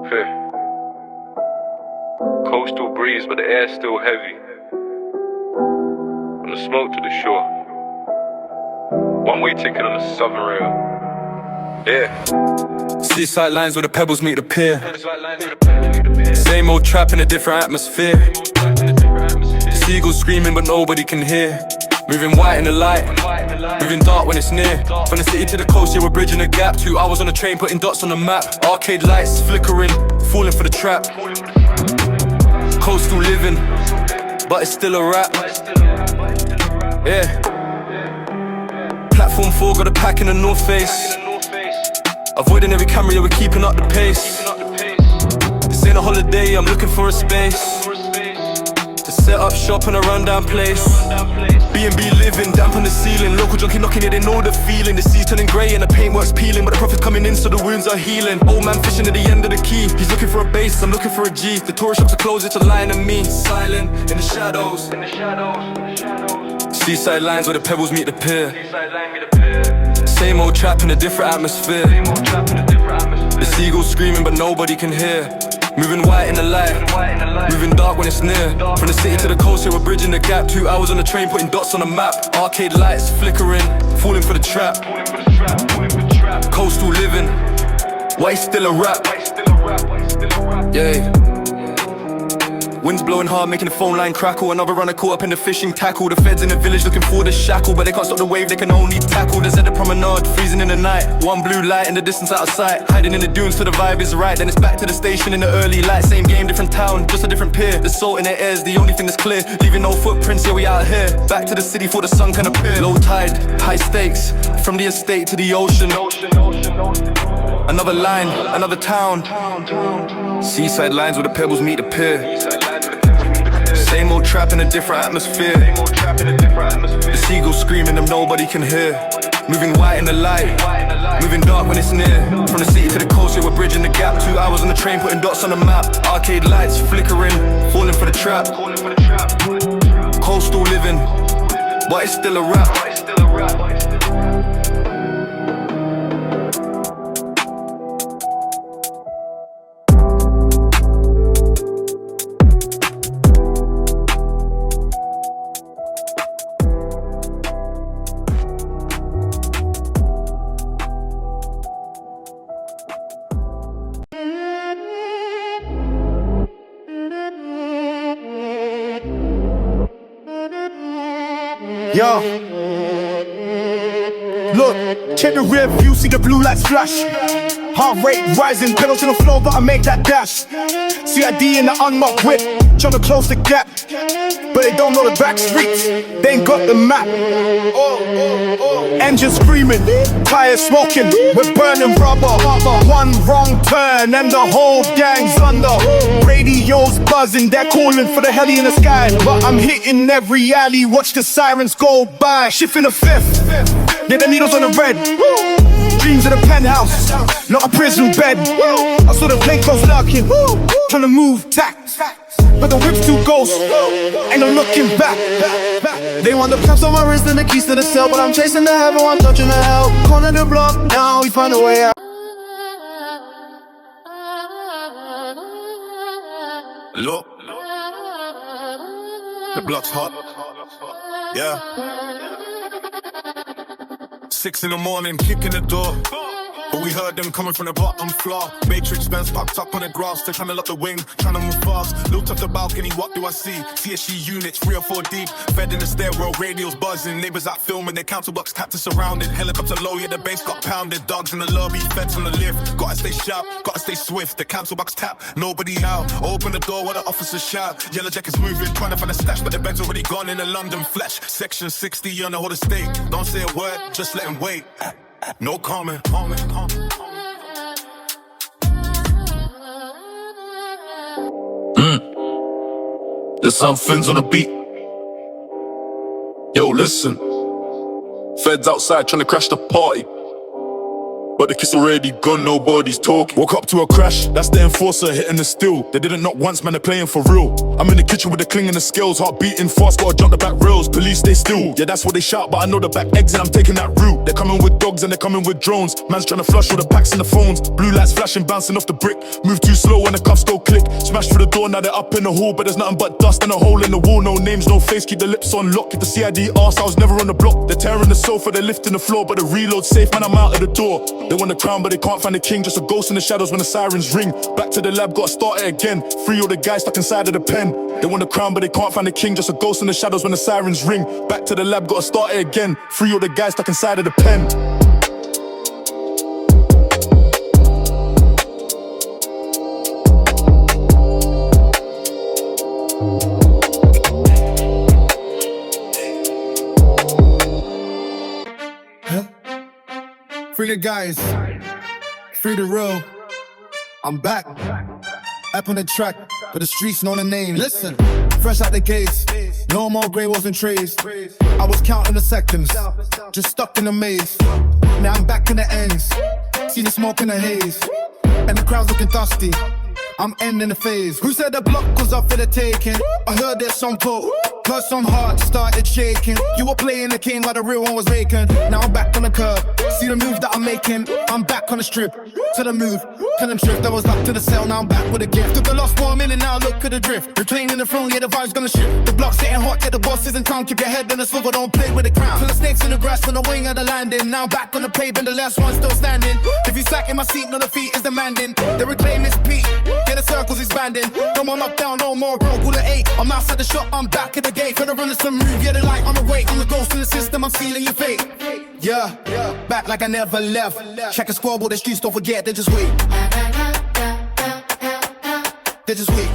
Fair. Coastal breeze, but the air's still heavy. From the smoke to the shore. One-way ticket on the southern rail. Yeah. Seaside lines where the pebbles meet the pier. Same old trap in a different atmosphere. Seagulls screaming but nobody can hear. Moving white in the light, moving dark when it's near. From the city to the coast, yeah, we're bridging the gap. 2 hours on the train, putting dots on the map. Arcade lights flickering, falling for the trap. Coastal living, but it's still a rap. Yeah. Platform 4, got a pack in the North Face. Avoiding every camera, yeah, we're keeping up the pace. This ain't a holiday, I'm looking for a space to set up shop in a rundown place. B&B living, damp on the ceiling. Local junkie knocking, yeah, they know the feeling. The sea's turning grey and the paintwork's peeling, but the profit's coming in, so the wounds are healing. Old man fishing at the end of the quay. He's looking for a base, I'm looking for a G. The tourist shops are closed, it's a line and me. Silent in the shadows. Seaside lines where the pebbles meet the pier. Same old trap in a different atmosphere. The seagulls screaming but nobody can hear. Moving white in the light, moving dark when it's near. From the city to the coast, here we're bridging the gap. 2 hours on the train, putting dots on the map. Arcade lights flickering, falling for the trap. Coastal living, why it's still a rap. Yeah. Wind's blowing hard, making the phone line crackle. Another runner caught up in the fishing tackle. The feds in the village looking for the shackle, but they can't stop the wave, they can only tackle. There's at the promenade, freezing in the night. One blue light in the distance out of sight. Hiding in the dunes till the vibe is right. Then it's back to the station in the early light. Same game, different town, just a different pier. The salt in the air's the only thing that's clear. Leaving no footprints, yeah, we out here. Back to the city before the sun can appear. Low tide, high stakes, from the estate to the ocean. Another line, another town. Seaside lines where the pebbles meet the pier. Same old trap in a different atmosphere. The seagulls screaming them nobody can hear. Moving white in the light, moving dark when it's near. From the city to the coast, yeah, we're bridging the gap. 2 hours on the train, putting dots on the map. Arcade lights flickering, falling for the trap. Coastal living, but it's still a rap. Yo, look, check the rear view, see the blue lights flash. Heart rate rising, pedal to the floor, but I make that dash. CID in the unmarked whip, trying to close the gap, but they don't know the back streets, they ain't got the map. Engine screaming, tires smoking, we're burning rubber. One wrong turn and the whole gang's under. Radios buzzing, they're calling for the heli in the sky, but I'm hitting every alley, watch the sirens go by. Shifting the fifth, yeah, the needles on the red. Dreams of the penthouse, not a prison bed. I saw the plainclothes lurking, trying to move tack, but the whip's too ghost, ain't no looking back. They want the cuffs on my wrist and the keys to the cell, but I'm chasing the heaven, I'm touching the hell. Corner the block, now we find a way out. Look, the block's hot, yeah. 6 in the morning, kicking the door, but we heard them coming from the bottom floor. Matrix Benz parked up on the grass, they're trying to lock the wing, trying to move fast. Looked up the balcony, what do I see? CSG units, 3 or 4 deep, fed in the stairwell, radios buzzing. Neighbors out filming, their council box captors surrounded. Helicopter low, yeah, the base got pounded. Dogs in the lobby, feds on the lift. Gotta stay sharp, gotta stay swift. The council box tap, nobody out. Open the door while the officers shout. Yellow jackets moving, trying to find a stash, but the bed's already gone in the London flesh. Section 60 on the whole estate. Don't say a word, just let him wait. No comment. There's some fins on the beat. Yo, listen. Feds outside trying to crash the party, but the kiss already gone, nobody's talking. Woke up to a crash, that's the enforcer hitting the steel. They didn't knock once, man, they're playing for real. I'm in the kitchen with the cling and the scales, heart beating fast, gotta jump the back rails. Police stay still, yeah that's what they shout, but I know the back exit, I'm taking that route. They're coming with dogs and they're coming with drones. Man's trying to flush all the packs and the phones. Blue lights flashing, bouncing off the brick. Move too slow when the cuffs go click. Smash through the door, now they're up in the hall, but there's nothing but dust and a hole in the wall. No names, no face, keep the lips on lock. If the CID asks, I was never on the block. They're tearing the sofa, they're lifting the floor, but the reload's safe, man I'm out of the door. They want the crown, but they can't find the king. Just a ghost in the shadows when the sirens ring. Back to the lab, gotta start it again. Free all the guys stuck inside of the pen. They want the crown, but they can't find the king. Just a ghost in the shadows when the sirens ring. Back to the lab, gotta start it again. Free all the guys stuck inside of the pen. Free the guys, free the road. I'm back, up on the track, but the streets know the name. Listen, fresh out the gates, no more grey wolves and trays. I was counting the seconds, just stuck in the maze. Now I'm back in the ends, see the smoke in the haze, and the crowd's looking dusty. I'm ending the phase. Who said the block was up for the taking? I heard there's some quote, cause some hearts started shaking. You were playing the king while the real one was vacant. Now I'm back on the curb, see the move that I'm making. I'm back on the strip, to the move, to them drift. I was locked to the cell, now I'm back with a gift. Took the lost 1 minute, now look at the drift. Reclaiming the throne, yeah the vibe's gonna shift. The block's getting hot, yeah the boss is in town. Keep your head in the swivel, don't play with the crown. Till the snakes in the grass on the wing of the landing. Now I'm back on the pavement, the last one still standing. If you slack in my seat, no defeat is demanding. They reclaim this beat, yeah the circles expanding. Come on up down, no more bro, rule of 8. I'm outside the shop, I'm back at the gate. Gonna run some move, yeah the light, I'm awake. I'm the ghost in the system, I'm sealing your fate. Yeah, back like I never left. Check a scoreboard, the streets don't forget, they just wait. They just wait.